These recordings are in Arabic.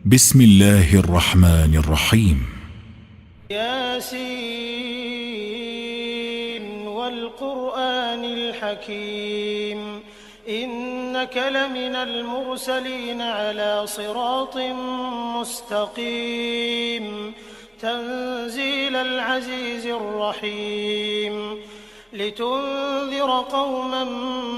بسم الله الرحمن الرحيم. ياسين والقرآن الحكيم إنك لمن المرسلين على صراط مستقيم تنزيل العزيز الرحيم لتنذر قوما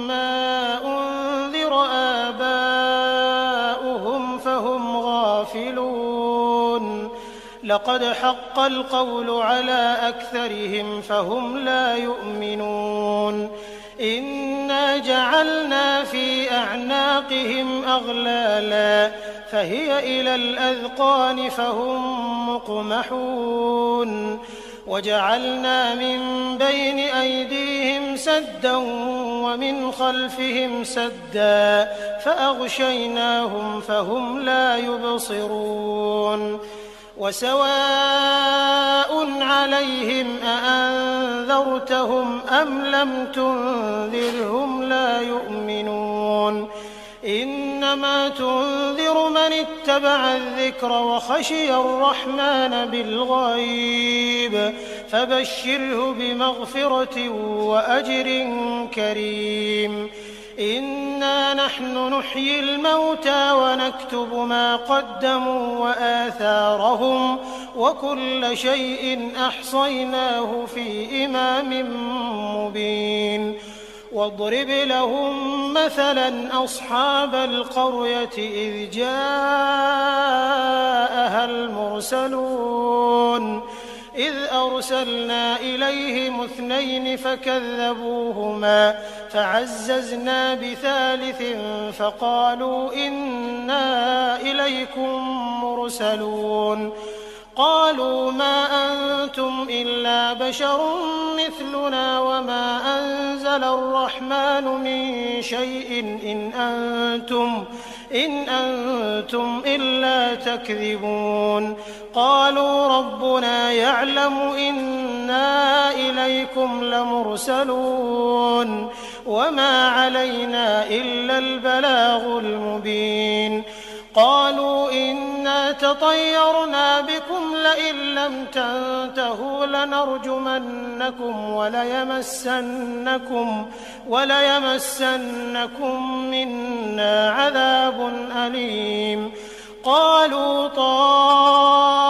ما أنذر آباؤهم فهم غافلون لقد حق القول على أكثرهم فهم لا يؤمنون إنا جعلنا في أعناقهم أغلالا فهي إلى الأذقان فهم مقمحون وجعلنا من بين أيديهم سدا ومن خلفهم سدا فأغشيناهم فهم لا يبصرون وسواء عليهم أأنذرتهم أم لم تنذرهم لا يؤمنون إنما تنذر من اتبع الذكر وخشي الرحمن بالغيب فبشره بمغفرة وأجر كريم إنا نحن نحيي الموتى ونكتب ما قدموا وآثارهم وكل شيء أحصيناه في إمام مبين واضرب لهم مثلا أصحاب القرية إذ جاءها المرسلون إذ أرسلنا إليهم 2 فكذبوهما فعززنا بثالث فقالوا إنا إليكم مرسلون قالوا ما أنتم إلا بشر مثلنا وما أنزل الرحمن من شيء إن أنتم إلا تكذبون قالوا ربنا يعلم إنا إليكم لمرسلون وما علينا إلا البلاغ المبين قالوا إنا تطيرنا بكم لئن لم تنتهوا لنرجمنكم وليمسنكم منا عذاب أليم قالوا طائركم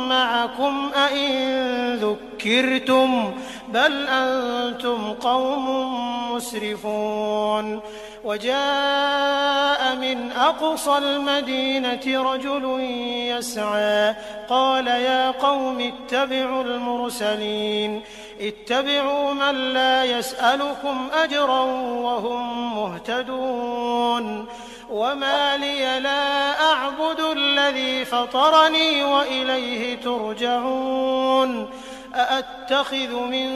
معكم أئن ذكرتم بل أنتم قوم مسرفون وجاء من أقصى المدينة رجل يسعى قال يا قوم اتبعوا المرسلين اتبعوا من لا يسألكم أجرا وهم مهتدون وما لي لا أعبد الذي فطرني وإليه ترجعون أأتخذ من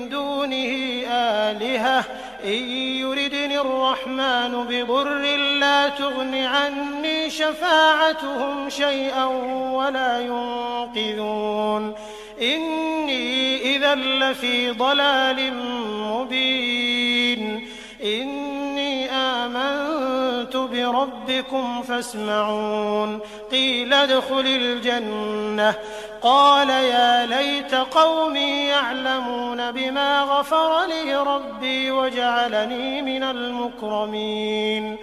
دونه آلهة إن يردني الرحمن بضر لا تغن عني شفاعتهم شيئا ولا ينقذون إني إذا لفي ضلال مبين إني آمنت بربكم فاسمعون قيل ادخل الجنة قال يا ليت قومي يعلمون بما غفر لي ربي وجعلني من المكرمين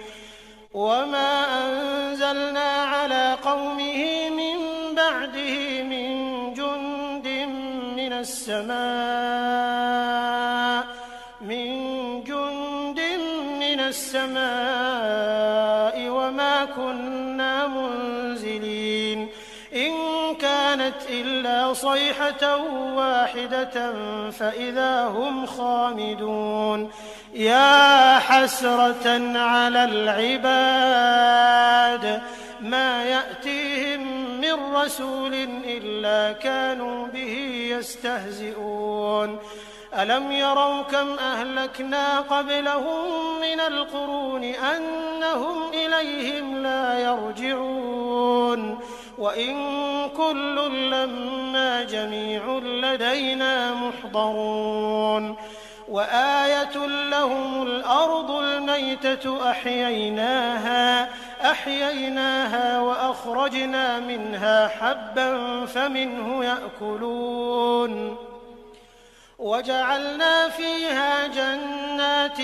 وما أنزلنا على قومه من بعده من جند من السماء وما كنا منزلين إن كانت إلا صيحة واحدة فإذا هم خامدون يا حسرة على العباد ما يأتيهم من رسول إلا كانوا به يستهزئون ألم يروا كم أهلكنا قبلهم من القرون أنهم إليهم لا يرجعون وإن كل لما جميع لدينا محضرون وآية لهم الأرض الميتة أحييناها فأخرجنا منها حبا فمنه يأكلون وجعلنا فيها جنات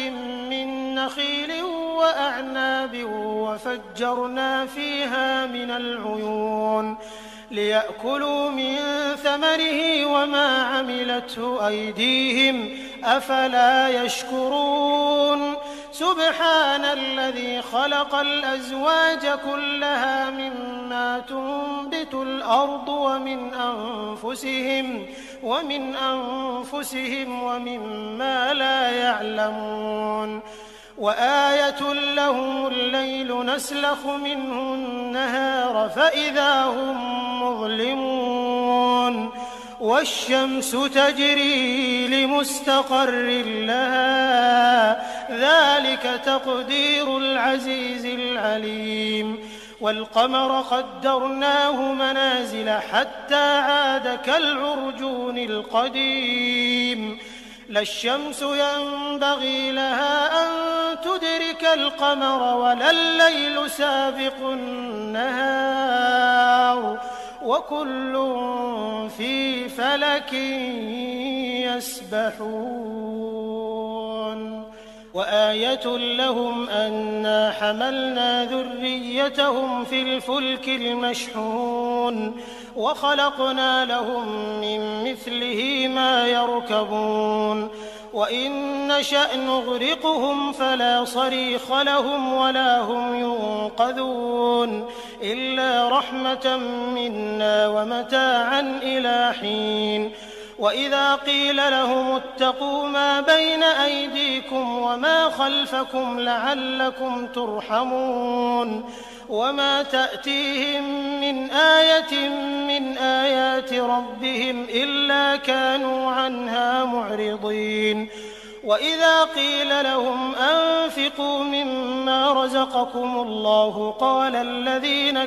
من نخيل وأعناب وفجرنا فيها من العيون ليأكلوا من ثمره وما عملته أيديهم أفلا يشكرون سبحان الذي خلق الأزواج كلها مما تنبت الأرض ومن أنفسهم ومما لا يعلمون وآية لهم الليل نسلخ منه النهار فإذا هم مظلمون والشمس تجري لمستقر لها ذلك تقدير العزيز العليم والقمر قدرناه منازل حتى عاد كالعرجون القديم لا الشمس ينبغي لها أن تدرك القمر ولا الليل سابق النهار وكل في فلك يسبحون وآية لهم أنا حملنا ذريتهم في الفلك المشحون وخلقنا لهم من مثله ما يركبون وإن نشأ نغرقهم فلا صريخ لهم ولا هم ينقذون إلا رحمة منا ومتاعا إلى حين وإذا قيل لهم اتقوا ما بين أيديكم وما خلفكم لعلكم ترحمون وما تأتيهم من آية من آيات ربهم إلا كانوا عنها معرضين وإذا قيل لهم أنفقوا مما رزقكم الله قال الذين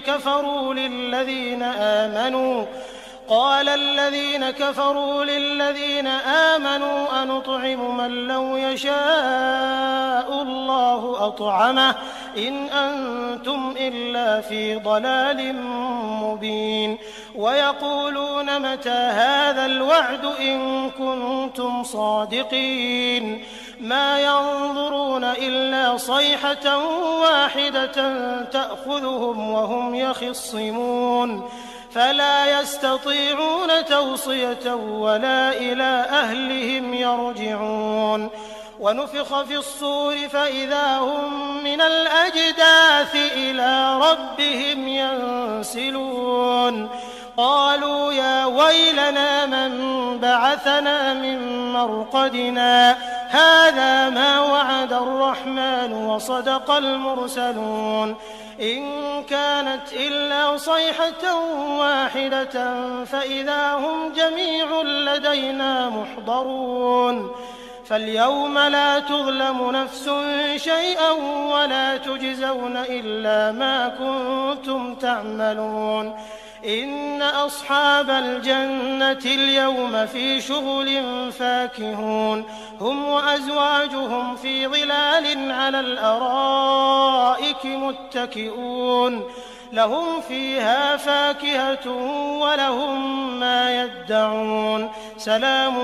كفروا للذين آمنوا أنطعم من لو يشاء الله أطعمه إن أنتم إلا في ضلال مبين ويقولون متى هذا الوعد إن كنتم صادقين ما ينظرون إلا صيحة واحدة تأخذهم وهم يخصمون فلا يستطيعون توصية ولا إلى أهلهم يرجعون ونفخ في الصور فإذا هم من الأجداث إلى ربهم ينسلون قالوا يا ويلنا من بعثنا من مرقدنا هذا ما وعد الرحمن وصدق المرسلون إن كانت إلا صيحة واحدة فإذا هم جميع لدينا محضرون فاليوم لا تظلم نفس شيئا ولا تجزون إلا ما كنتم تعملون إن أصحاب الجنة اليوم في شغل فاكهون هم وأزواجهم في ظلال على الأرائك متكئون لهم فيها فاكهة ولهم ما يدعون سلام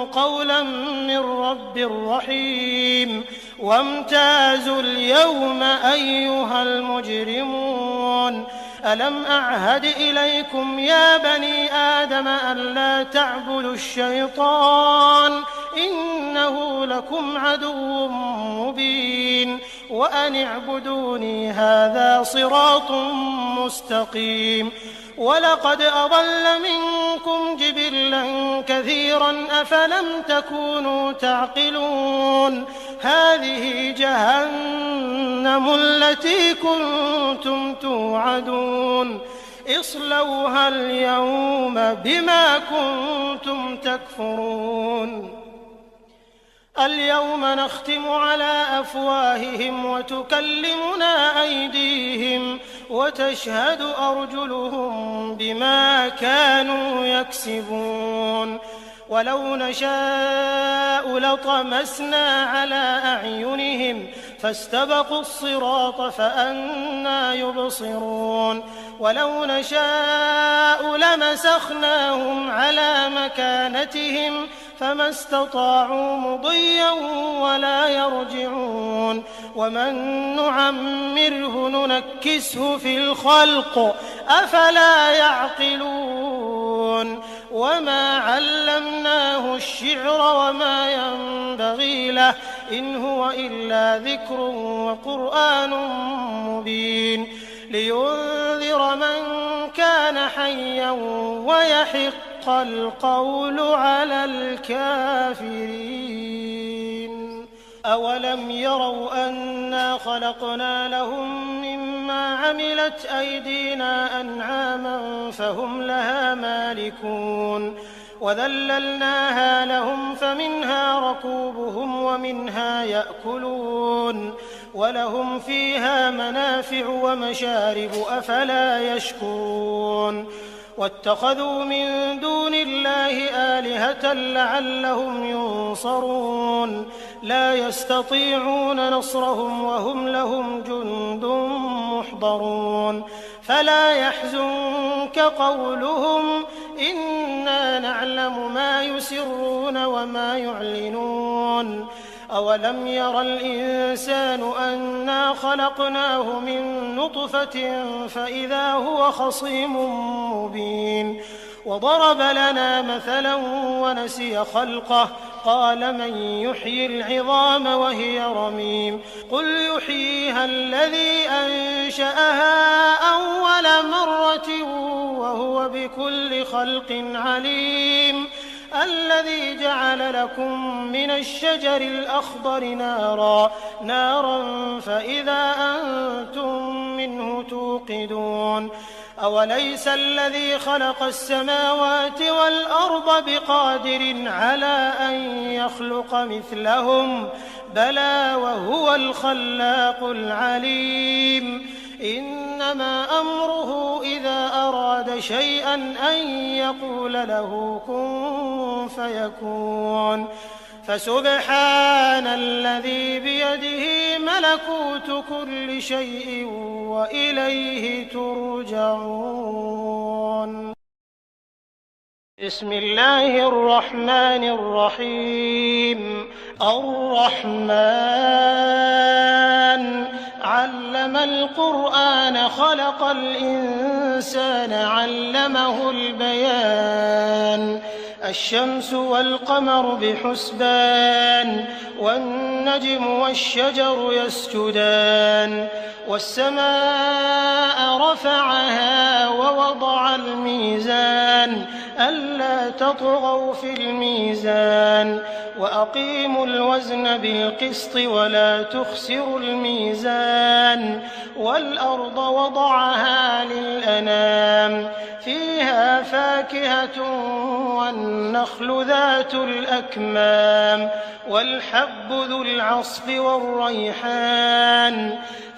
قولا من رب رحيم وامتازوا اليوم أيها المجرمون ألم أعهد إليكم يا بني آدم ألا تعبدوا الشيطان إنه لكم عدو مبين وأن اعبدوني هذا صراط مستقيم ولقد أضل منكم جبلا كثيرا أفلم تكونوا تعقلون هذه جهنم التي كنتم توعدون اصلوها اليوم بما كنتم تكفرون اليوم نختم على أفواههم وتكلمنا أيديهم وتشهد أرجلهم بما كانوا يكسبون ولو نشاء لطمسنا على أعينهم فاستبقوا الصراط فأنى يبصرون ولو نشاء لمسخناهم على مكانتهم فما استطاعوا مضيا ولا يرجعون ومن نعمره ننكسه في الخلق أفلا يعقلون وما علمناه الشعر وما ينبغي له إن هو إلا ذكر وقرآن مبين لينذر من كان حيا ويحق القول على الكافرين أولم يروا أنا خلقنا لهم مما عملت أيدينا أنعاما فهم لها مالكون وذللناها لهم فمنها ركوبهم ومنها يأكلون ولهم فيها منافع ومشارب أفلا يشكرون واتخذوا من دون الله آلهة لعلهم ينصرون لا يستطيعون نصرهم وهم لهم جند محضرون فلا يحزنك قولهم إنا نعلم ما يسرون وما يعلنون أولم ير الإنسان أنا خلقناه من نطفة فإذا هو خصيم مبين وضرب لنا مثلا ونسي خلقه قال من يحيي العظام وهي رميم قل يحييها الذي أنشأها أول مرة وهو بكل خلق عليم الذي جعل لكم من الشجر الأخضر نارا فإذا أنتم منه توقدون أوليس الذي خلق السماوات والأرض بقادر على أن يخلق مثلهم بلى وهو الخلاق العليم إنما أمره إذا أراد شيئا أن يقول له كن فيكون فسبحان الذي بيده ملكوت كل شيء وإليه ترجعون بسم الله الرحمن الرحيم الرحمن علم القرآن خلق الإنسان علمه البيان الشمس والقمر بحسبان والنجم والشجر يسجدان والسماء رفعها ووضع الميزان ألا تطغوا في الميزان وأقيموا الوزن بالقسط ولا تخسروا الميزان والأرض وضعها للأنام فيها فاكهة والنخل ذات الأكمام والحب ذو العصف والريحان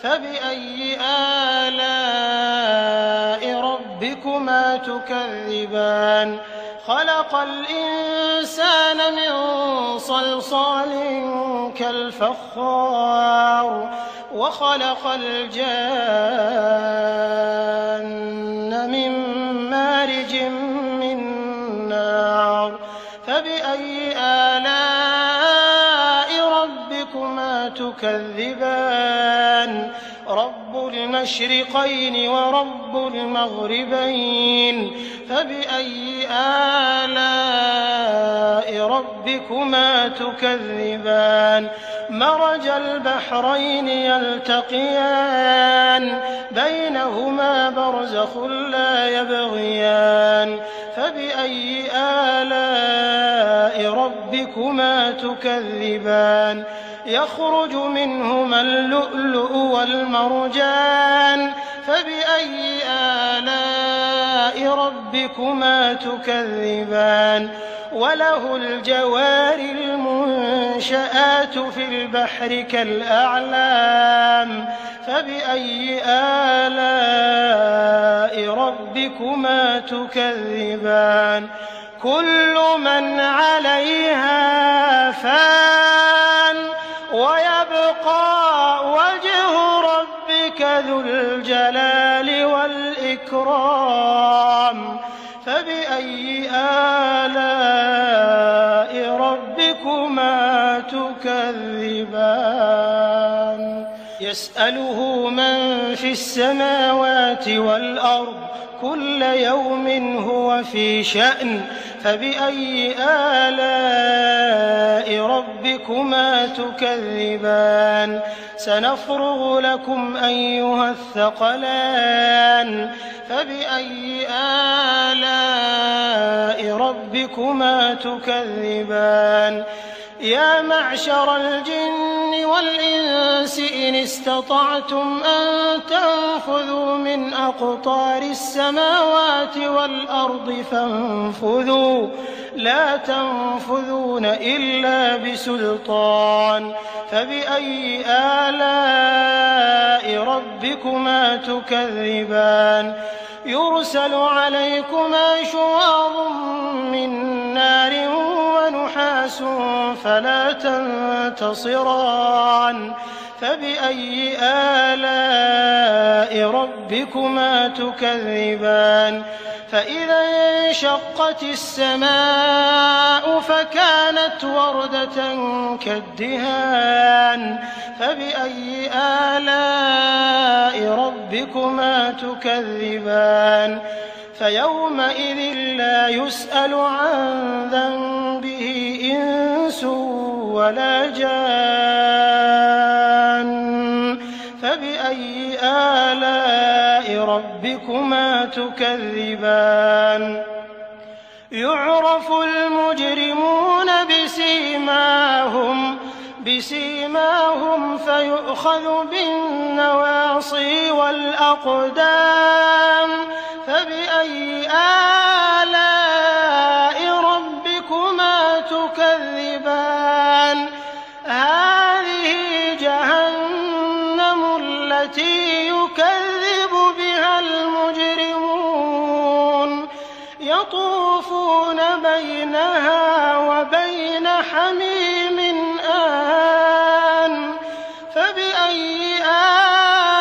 فبأي آلاء ربكما تكذبان خلق الإنسان من صلصال كالفخار وخلق الجان من مارج من نار فبأي آلاء ربكما تكذبان رب المشرقين ورب المغربين فبأي آلاء ربكما تكذبان مرج البحرين يلتقيان بينهما برزخ لا يبغيان فبأي آلاء ربكما تكذبان يخرج منهما اللؤلؤ والمرجان فبأي آلاء ربكما تكذبان وله الجوار المنشآت في البحر كالأعلام فبأي آلاء ربكما تكذبان كل من عليها فان ويبقى وجه ربك ذو الجلال والإكرام والإكرام فبأي آلاء ربكما تكذبان يسأله من في السماوات والأرض كل يوم هو في شأن فبأي آلاء ربكما تكذبان سنفرغ لكم أيها الثقلان فبأي آلاء ربكما تكذبان يا معشر الجن والإنس إن استطعتم أن تنفذوا من أقطار السماوات والأرض فانفذوا لا تنفذون إلا بسلطان فبأي آلاء ربكما تكذبان يرسل عليكما شواظ من نار ونحاس فلا تنتصران فبأي آلاء ربكما تكذبان فإذا انشقت السماء فكانت وردة كالدهان فبأي آلاء ربكما تكذبان فيومئذ لا يسأل عن ذنبه إنس ولا جان فبأي آلاء ربكما تكذبان يعرف المجرمون بسيماهم فيؤخذ بالنواصي والأقدام فبأي آلاء ربكما تكذبان هذه جهنم التي يكذب بها المجرمون يطوفون بينها وبين حميم آن فبأي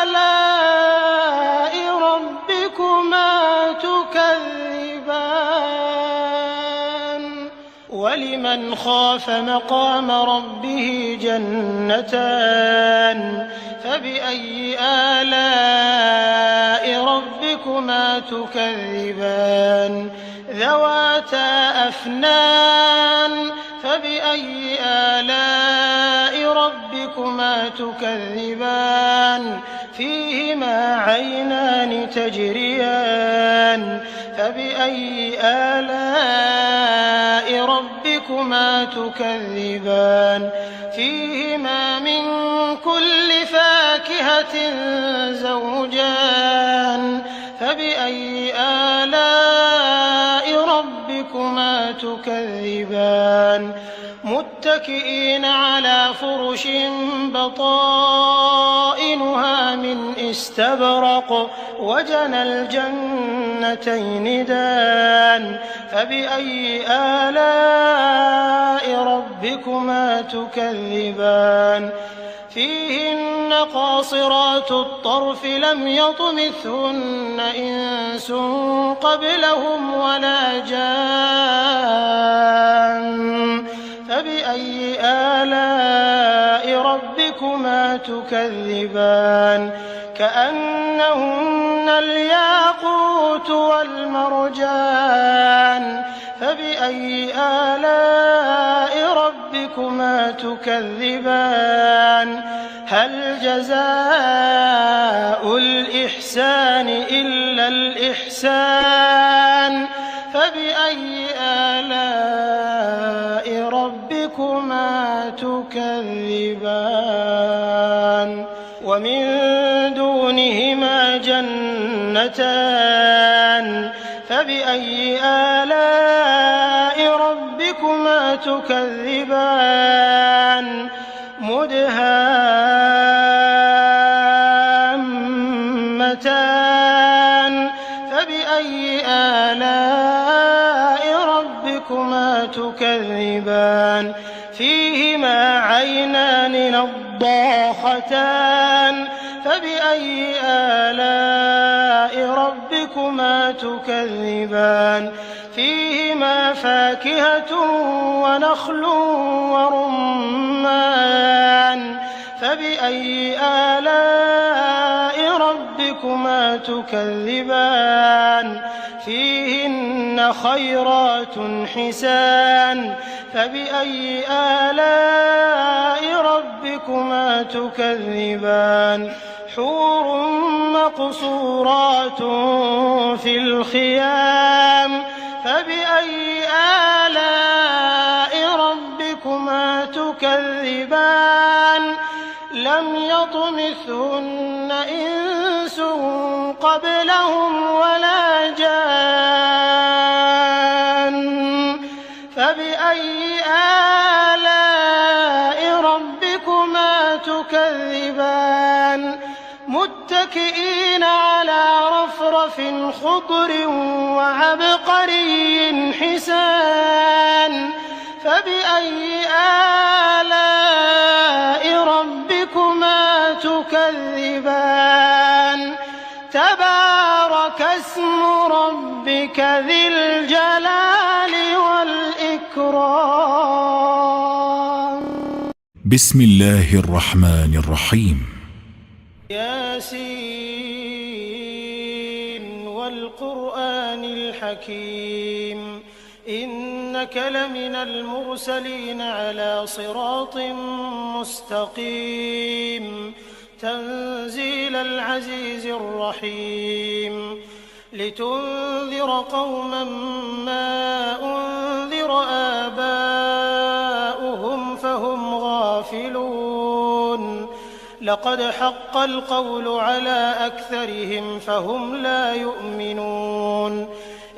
آلاء ربكما تكذبان ولمن خاف مقام ربه جنتان فبأي آلاء ربكما تكذبان ذواتا أفنان فبأي آلاء ربكما تكذبان فيهما عينان تجريان فبأي آلاء ربكما تكذبان فيهما من كل فاكهة زوجان فبأي آلاء ربكما تكذبان متكئين على فرش بطائنها من استبرق وجنى الجنتين دان فبأي آلاء ربكما تكذبان فيهن قاصرات الطرف لم يطمثهن إنس قبلهم ولا جان فبأي آلاء ربكما تكذبان كأنهن الياقوت والمرجان فبأي آلاء ربكما تكذبان هل جزاء الإحسان إلا الإحسان فبأي آلاء ربكما تكذبان ومن دونهما جنتان فبأي آلاء ربكما تكذبان مدهامتان فبأي آلاء ربكما تكذبان فيهما عينان نضاختان فبأي آلاء ربكما ربكما تكذبان فيهما فاكهة ونخل ورمان فبأي آلاء ربكما تكذبان فيهن خيرات حسان فبأي آلاء ربكما تكذبان حور مقصورات في الخيام فبأي آلاء ربكما تكذبان لم يطمثهن إنس قبلهم ولا جان فبأي آلاء ربكما تكذبان متكئين على رفرف خضر وعبقري حسان فبأي آلاء ربكما تكذبان تبارك اسم ربك ذي الجلال والإكرام. بسم الله الرحمن الرحيم. ياسين والقرآن الحكيم إنك لمن المرسلين على صراط مستقيم تنزيل العزيز الرحيم لتنذر قوما ما أنذر آباؤهم فهم غافلون لقد حق القول على أكثرهم فهم لا يؤمنون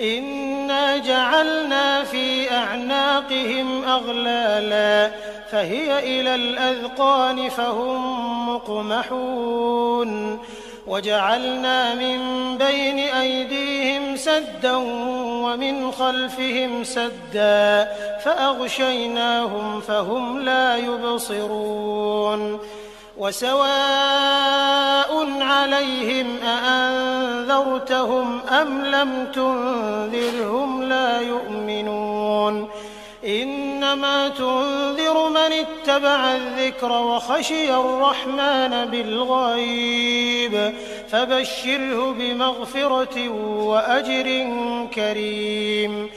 إنا جعلنا في أعناقهم أغلالا فهي إلى الأذقان فهم مقمحون وجعلنا من بين أيديهم سدا ومن خلفهم سدا فأغشيناهم فهم لا يبصرون وسواء عليهم أأنذرتهم أم لم تنذرهم لا يؤمنون إنما تنذر من اتبع الذكر وخشي الرحمن بالغيب فبشره بمغفرة وأجر كريم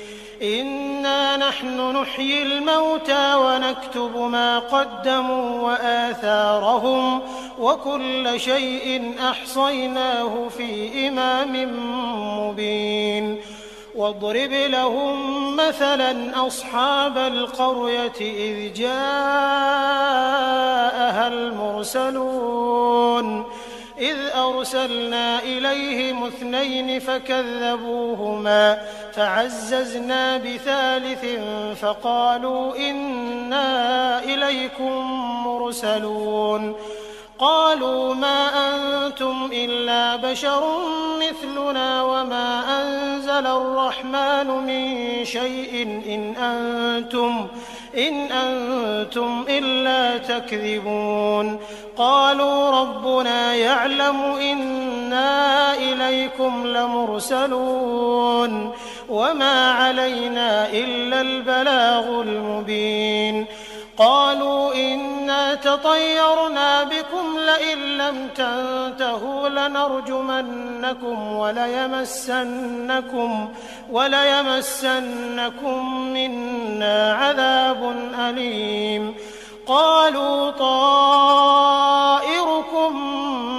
إنا نحن نحيي الموتى ونكتب ما قدموا وآثارهم وكل شيء أحصيناه في إمام مبين واضرب لهم مثلا أصحاب القرية إذ جاءها المرسلون إذ أرسلنا إليهم 2 فكذبوهما فعززنا بثالث فقالوا إنا إليكم مرسلون قالوا ما أنتم إلا بشر مثلنا وما أنزل الرحمن من شيء إن أنتم إلا تكذبون قالوا ربنا يعلم إنا إليكم لمرسلون وما علينا إلا البلاغ المبين قالوا إنا تطيرنا بكم لئن لم تنتهوا لنرجمنكم وليمسنكم منا عذاب أليم قالوا طائركم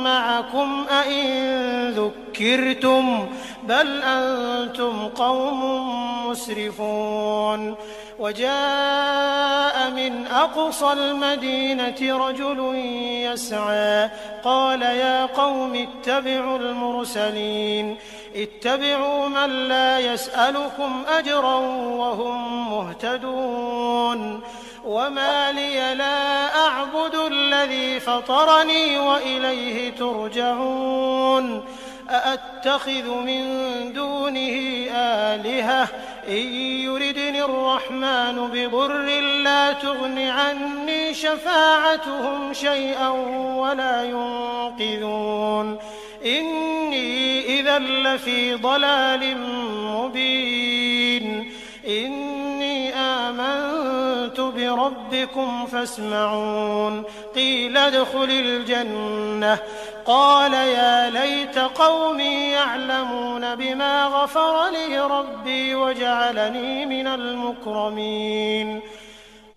معكم أئن ذكرتم بل أنتم قوم مسرفون وجاء من أقصى المدينة رجل يسعى قال يا قوم اتبعوا المرسلين اتبعوا من لا يسألكم أجرا وهم مهتدون وما لي لا أعبد الذي فطرني وإليه ترجعون أأتخذ من دونه آلهة إن يردني الرحمن بضر لا تغن عني شفاعتهم شيئا ولا ينقذون إني إذا لفي ضلال مبين إني آمنت بربكم فاسمعون قيل ادخل الجنة قال يا ليت قومي يعلمون بما غفر لي ربي وجعلني من المكرمين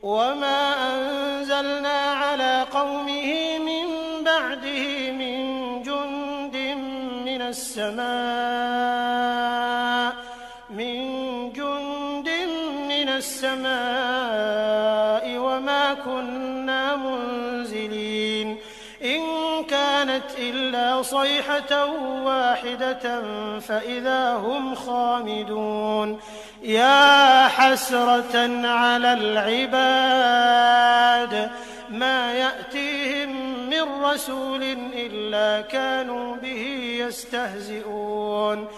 وما أنزلنا على قومه من بعده من جند من السماء وما كنا منزلين إن كانت إلا صيحة واحدة فإذا هم خامدون يا حسرة على العباد ما يأتيهم من رسول إلا كانوا به يستهزئون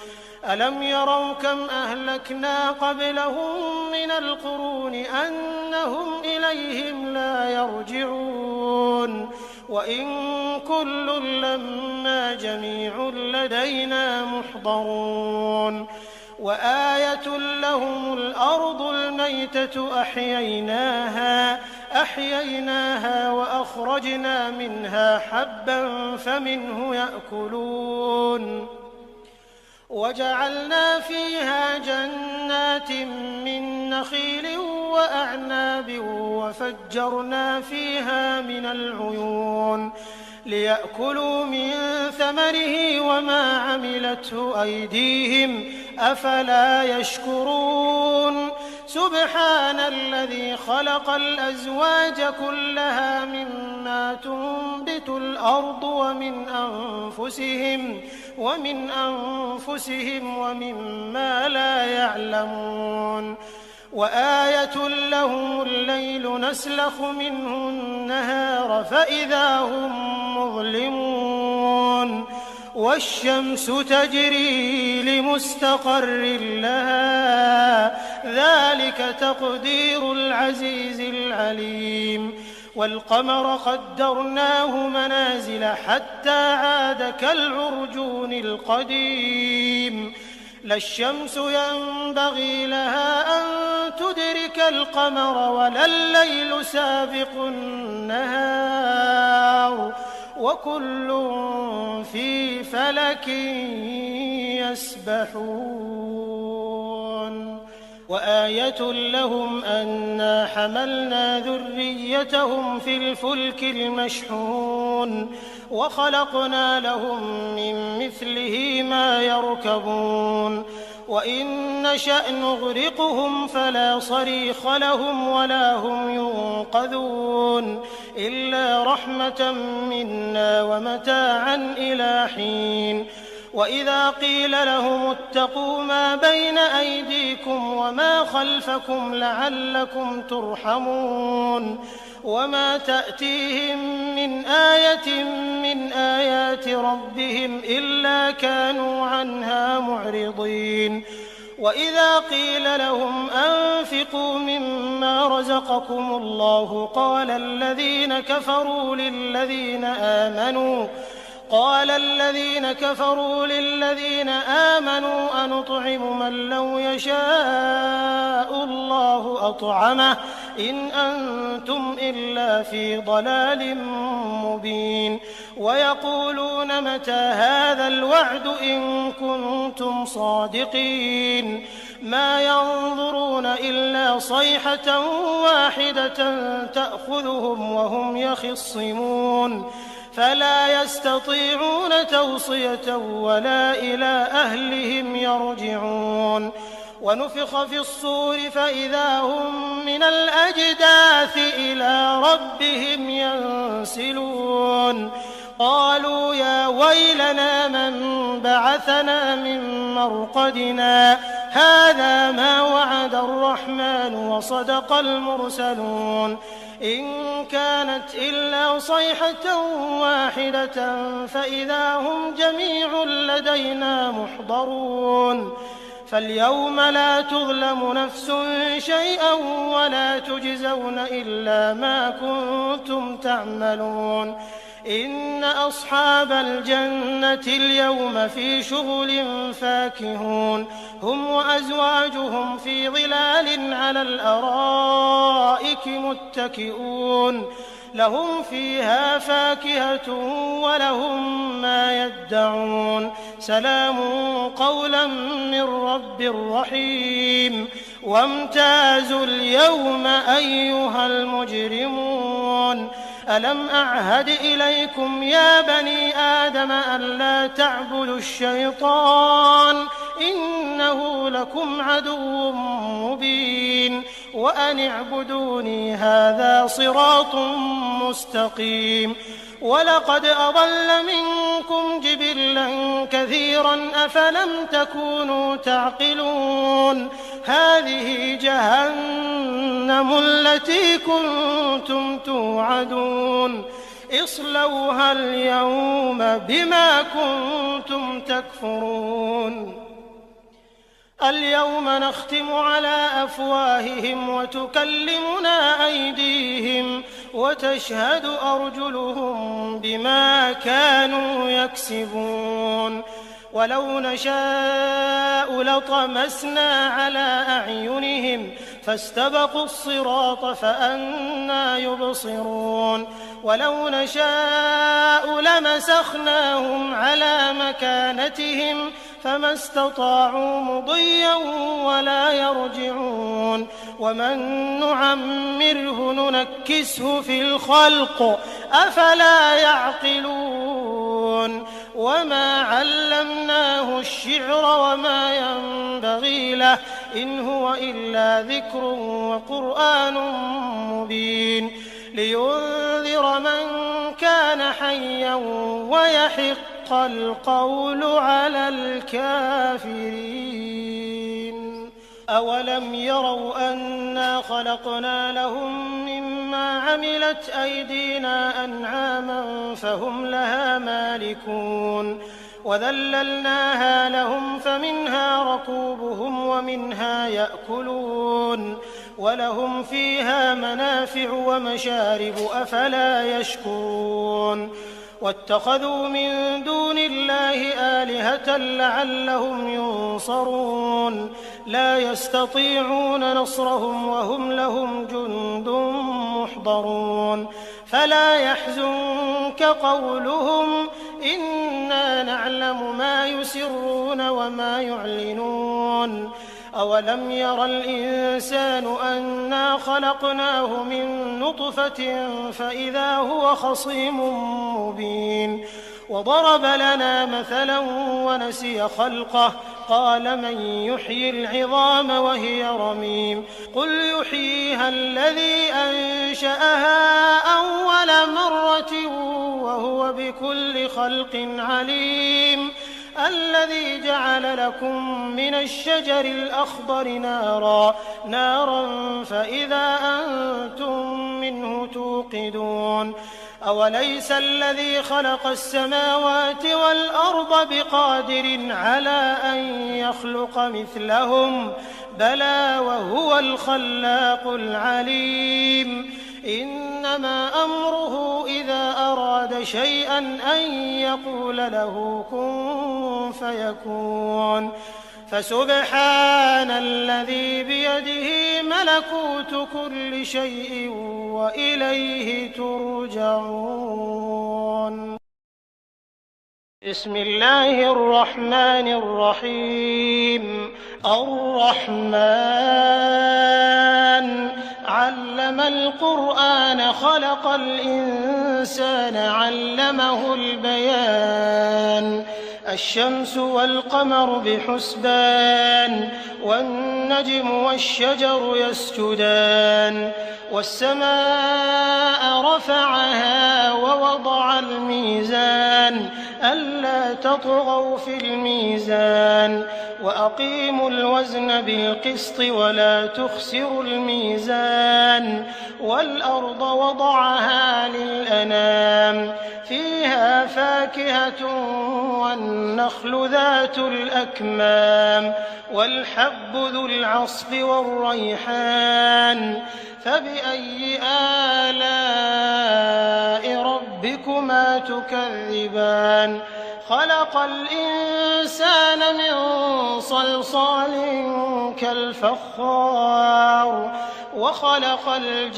ألم يروا كم أهلكنا قبلهم من القرون أنهم إليهم لا يرجعون وإن كل لما جميع لدينا محضرون وآية لهم الأرض الميتة أحييناها وأخرجنا منها حبا فمنه يأكلون وجعلنا فيها جنات من نخيل وأعناب وفجرنا فيها من العيون ليأكلوا من ثمره وما عملته أيديهم أفلا يشكرون سبحان الذي خلق الأزواج كلها مما تنبت الأرض ومن أنفسهم ومما لا يعلمون وآية لهم الليل نسلخ منه النهار فإذا هم مظلمون والشمس تجري لمستقر لها ذلك تقدير العزيز العليم والقمر قدرناه منازل حتى عاد كالعرجون القديم لا الشمس ينبغي لها أن تدرك القمر ولا الليل سابق النهار وكل في فلك يسبحون وآية لهم أنا حملنا ذريتهم في الفلك المشحون وخلقنا لهم من مثله ما يركبون وإن نشأ نغرقهم فلا صريخ لهم ولا هم ينقذون إلا رحمة منا ومتاعا إلى حين وإذا قيل لهم اتقوا ما بين أيديكم وما خلفكم لعلكم ترحمون وما تأتيهم من آية من آيات ربهم إلا كانوا عنها معرضين وإذا قيل لهم أنفقوا مما رزقكم الله قال الذين كفروا للذين آمنوا أنطعم من لو يشاء الله أطعمه إن أنتم إلا في ضلال مبين ويقولون متى هذا الوعد إن كنتم صادقين ما ينظرون إلا صيحة واحدة تأخذهم وهم يخصمون فلا يستطيعون توصية ولا إلى أهلهم يرجعون ونفخ في الصور فإذا هم من الأجداث إلى ربهم ينسلون قالوا يا ويلنا من بعثنا من مرقدنا هذا ما وعد الرحمن وصدق المرسلون إن كانت إلا صيحة واحدة فإذا هم جميع لدينا محضرون فاليوم لا تظلم نفس شيئا ولا تجزون إلا ما كنتم تعملون إن أصحاب الجنة اليوم في شغل فاكهون هم وأزواجهم في ظلال على الأرائك متكئون لهم فيها فاكهة ولهم ما يدعون سلام قولا من رب رحيم وامتازوا اليوم أيها المجرمون ألم أعهد إليكم يا بني آدم ألا تعبدوا الشيطان إنه لكم عدو مبين وأن اعبدوني هذا صراط مستقيم ولقد أضل منكم جبلا كثيرا أفلم تكونوا تعقلون هذه جهنم التي كنتم توعدون اصلوها اليوم بما كنتم تكفرون اليوم نختم على أفواههم وتكلمنا أيديهم وتشهد أرجلهم بما كانوا يكسبون ولو نشاء لطمسنا على أعينهم فاستبقوا الصراط فأنى يبصرون ولو نشاء لمسخناهم على مكانتهم فما استطاعوا مضيا ولا يرجعون ومن نعمره ننكسه في الخلق أفلا يعقلون وما علمناه الشعر وما ينبغي له إن هو إلا ذكر وقرآن مبين لينذر من كان حيا ويحق القول على الكافرين أولم يروا أنا خلقنا لهم مما عملت أيدينا أنعاما فهم لها مالكون وذللناها لهم فمنها ركوبهم ومنها يأكلون ولهم فيها منافع ومشارب أفلا يشكرون واتخذوا من دون الله آلهة لعلهم ينصرون لا يستطيعون نصرهم وهم لهم جند محضرون فلا يحزنك قولهم إنا نعلم ما يسرون وما يعلنون أولم ير الإنسان أنا خلقناه من نطفة فإذا هو خصيم مبين وضرب لنا مثلا ونسي خلقه قال من يحيي العظام وهي رميم قل يحييها الذي أنشأها أول مرة وهو بكل خلق عليم الذي جعل لكم من الشجر الأخضر نارا فإذا أنتم منه توقدون أوليس الذي خلق السماوات والأرض بقادر على أن يخلق مثلهم بلى وهو الخلاق العليم إنما أمره إذا أراد شيئا أن يقول له كن فيكون فسبحان الذي بيده ملكوت كل شيء وإليه ترجعون بسم الله الرحمن الرحيم الرحمن علم القرآن خلق الإنسان علمه البيان الشمس والقمر بحسبان والنجم والشجر يسجدان والسماء رفعها ووضع الميزان ألا تطغوا في الميزان وأقيموا الوزن بالقسط ولا تخسروا الميزان والأرض وضعها للأنام فيها فاكهة والنخل ذات الأكمام والحب ذو العصف والريحان فبأي آلاء ربكما تكذبان خلق الإنسان من صلصال كالفخار وخلق الجان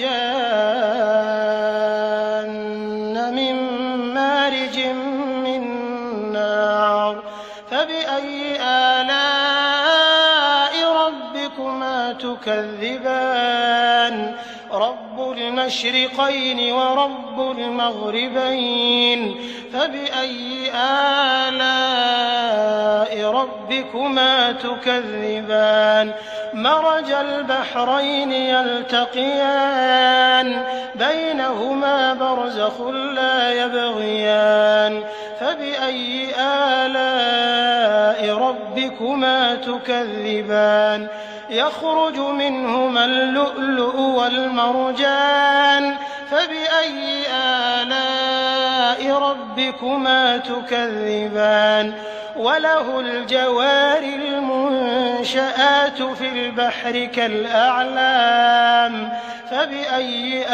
من مارج من نار فبأي آلاء ربكما تكذبان رب المشرقين ورب المغربين فبأي آلاء ربكما تكذبان مرج البحرين يلتقيان بينهما برزخ لا يبغيان فبأي آلاء ربكما تكذبان يخرج منهما اللؤلؤ والمرجان فبأي آلاء ربكما تكذبان وله الجوار المنشآت في البحر كالأعلام فبأي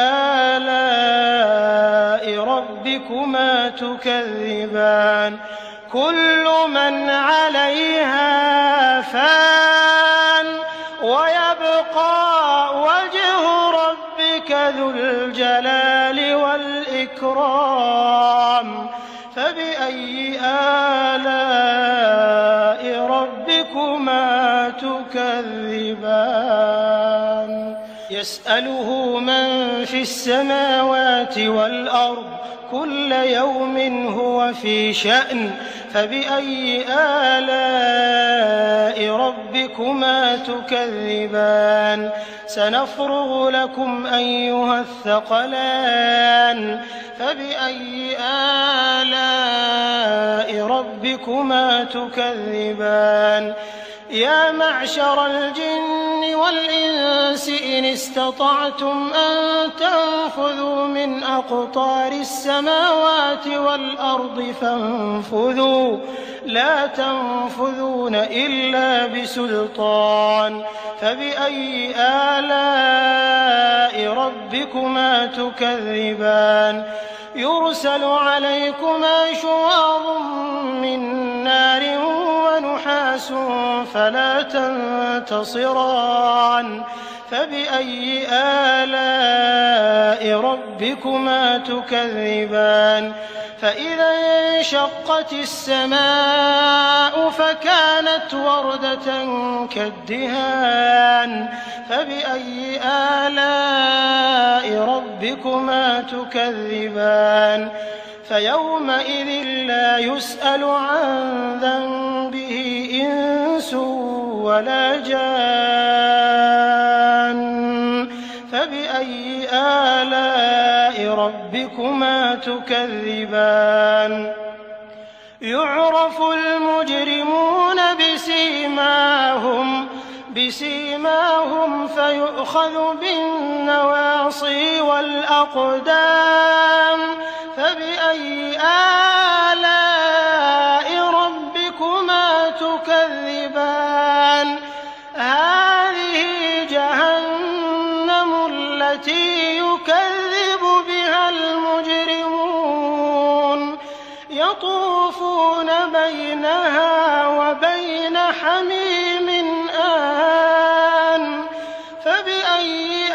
آلاء ربكما تكذبان كل من عليها فان ويبقى وجه ربك ذو الجلال والإكرام فبأي آلاء ربكما تكذبان يسأله من في السماوات والأرض كل يوم هو في شأن فبأي آلاء ربكما تكذبان سنفرغ لكم أيها الثقلان فبأي آلاء ربكما تكذبان يا معشر الجن والإنس إن استطعتم أن تنفذوا من أقطار السماوات والأرض فانفذوا لا تنفذون إلا بسلطان فبأي آلاء ربكما تكذبان يرسل عليكما شواظ من نار ونحاس فلا تنتصران فبأي آلاء ربكما تكذبان فإذا انشقت السماء فكانت وردة كالدهان فبأي آلاء ربكما تكذبان فيومئذ لا يسأل عن ذنبه إنس ولا جان فبأي آلاء ربكما تكذبان يعرف المجرمون بسيماهم فيؤخذ بالنواصي والأقدام فبأي آلاء ربكما تكذبان هذه جهنم التي يكذب بها المجرمون يطوفون بينها وبين حميم آن فبأي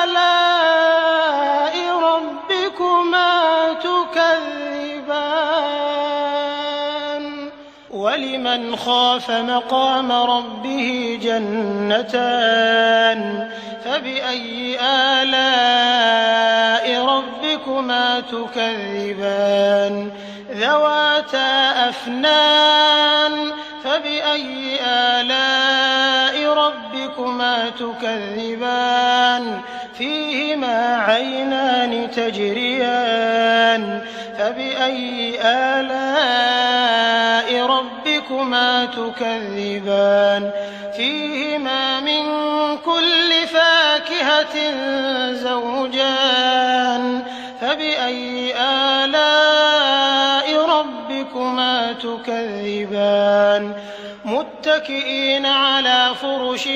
آلاء ربكما تكذبان ولمن خاف مقام ربه جنتان فبأي آلاء ربكما تكذبان ذواتا أفنان فبأي آلاء ربكما تكذبان فيهما عينان تجريان فبأي آلاء ربكما ربكما تكذبان فيهما من كل فاكهة زوجان فبأي آلاء ربكما تكذبان متكئين على فرش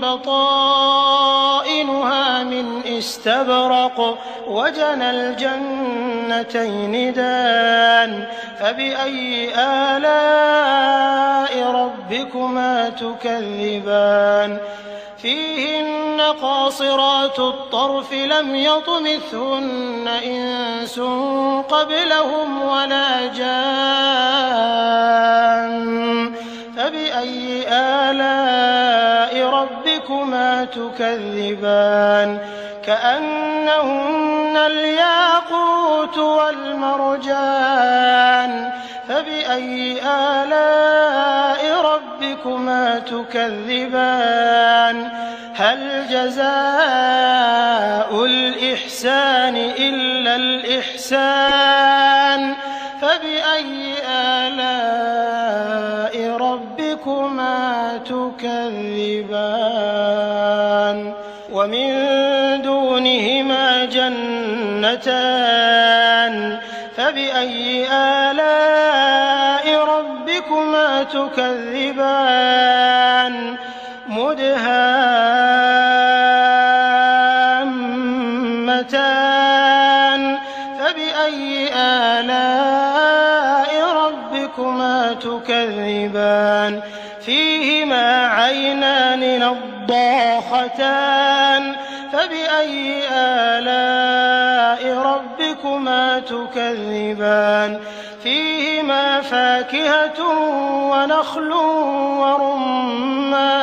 بطائنها من استبرق وجنى الجنتين دان فبأي آلاء ربكما تكذبان فيهن قاصرات الطرف لم يطمثهن إنس قبلهم ولا جان فبأي آلاء ربكما تكذبان كأنهن الياقوت والمرجان فبأي آلاء ربكما تكذبان هل جزاء الإحسان إلا الإحسان فبأي آلاء ربكما تكذبان ومن دونهما جنتان فبأي آلاء ربكما تكذبان مدهامتان فبأي آلاء ربكما تكذبان فيهما عينان نضاختان فبأي آلاء ربكما تكذبان فيهما فاكهة ونخل ورمان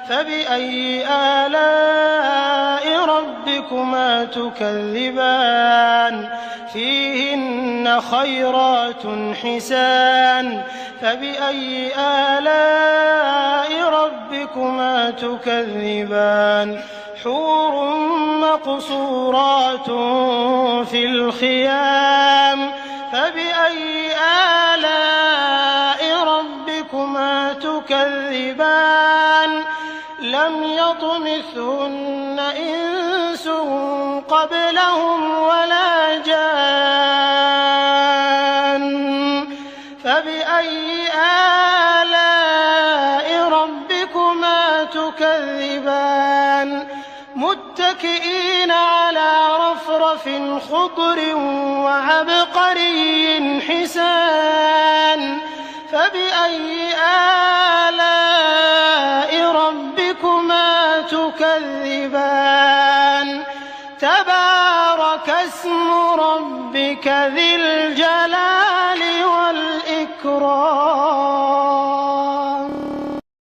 فبأي آلاء ربكما تكذبان فيهن خيرات حسان فبأي آلاء ربكما تكذبان حور مقصورات في الخيام فبأي آلاء ربكما تكذبان لم يطمثهن إنس قبلهم ولا جان فبأي آلاء ربكما تكذبان متكئين على رفرف خضر وعبقري حسان فبأي آلاء ربكما تكذبان تبارك اسم ربك ذي الجلال والإكرام